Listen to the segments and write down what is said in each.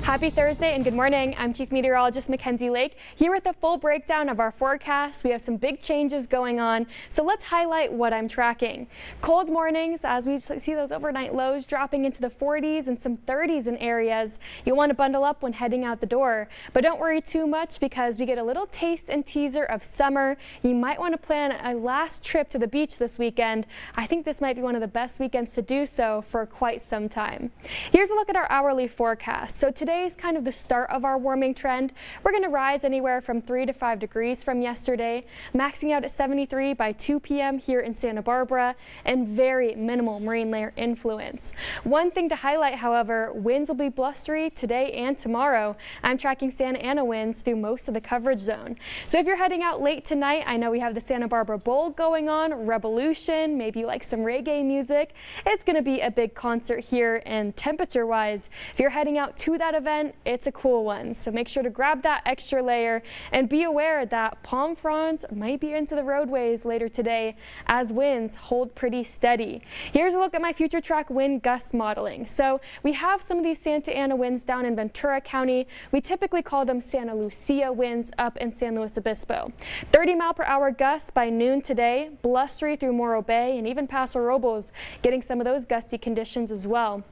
Happy Thursday and good morning. I'm Chief Meteorologist Mackenzie Lake here with a full breakdown of our forecast. We have some big changes going on, so let's highlight what I'm tracking. Cold mornings as we see those overnight lows dropping into the 40s and some 30s in areas. You'll want to bundle up when heading out the door, but don't worry too much because we get a little taste and teaser of summer. You might want to plan a last trip to the beach this weekend. I think this might be one of the best weekends to do so for quite some time. Here's a look at our hourly forecast. So today is kind of the start of our warming trend. We're going to rise anywhere from 3 to 5 degrees from yesterday, maxing out at 73 by 2 p.m. here in Santa Barbara, and very minimal marine layer influence. One thing to highlight, however, winds will be blustery today and tomorrow. I'm tracking Santa Ana winds through most of the coverage zone. So if you're heading out late tonight, I know we have the Santa Barbara Bowl going on, Revolution, maybe you like some reggae music. It's going to be a big concert here, and temperature-wise, if you're heading out to that event, it's a cool one. So make sure to grab that extra layer and be aware that palm fronds might be into the roadways later today as winds hold pretty steady. Here's a look at my future track wind gust modeling. So we have some of these Santa Ana winds down in Ventura County. We typically call them Santa Lucia winds up in San Luis Obispo. 30-mile-per-hour gusts by noon today, blustery through Morro Bay and even Paso Robles, getting some of those gusty conditions as well.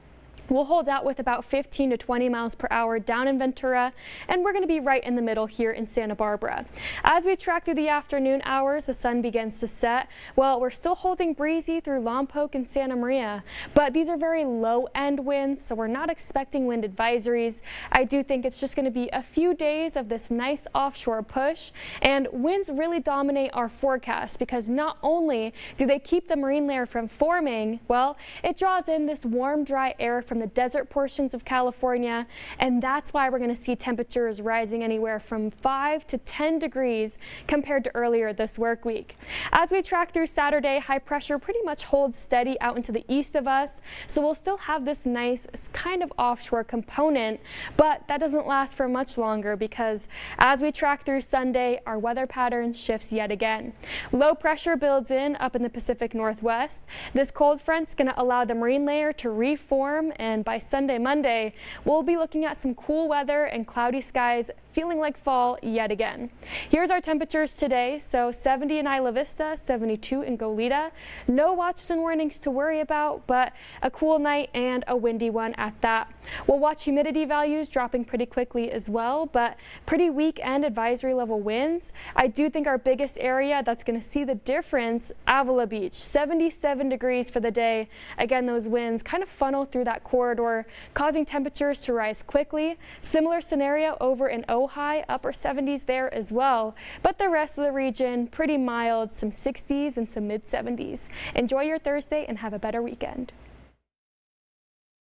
We'll hold out with about 15 to 20 miles per hour down in Ventura, and we're going to be right in the middle here in Santa Barbara. As we track through the afternoon hours, the sun begins to set. Well, we're still holding breezy through Lompoc and Santa Maria, but these are very low-end winds, so we're not expecting wind advisories. I do think it's just going to be a few days of this nice offshore push, and winds really dominate our forecast because not only do they keep the marine layer from forming, well, it draws in this warm, dry air from the desert portions of California, and that's why we're going to see temperatures rising anywhere from 5 to 10 degrees compared to earlier this work week. As we track through Saturday, high pressure pretty much holds steady out into the east of us, so we'll still have this nice kind of offshore component, but that doesn't last for much longer because as we track through Sunday, our weather pattern shifts yet again. Low pressure builds in up in the Pacific Northwest. This cold front's going to allow the marine layer to reform, and by Sunday, Monday, we'll be looking at some cool weather and cloudy skies, feeling like fall yet again. Here's our temperatures today. So 70 in Isla Vista, 72 in Goleta. No watches and warnings to worry about, but a cool night and a windy one at that. We'll watch humidity values dropping pretty quickly as well, but pretty weak and advisory level winds. I do think our biggest area that's going to see the difference, Avila Beach, 77 degrees for the day. Again, those winds kind of funnel through that corridor, causing temperatures to rise quickly. Similar scenario over in Ojai, upper 70s there as well, but the rest of the region pretty mild, some 60s and some mid 70s. Enjoy your Thursday and have a better weekend.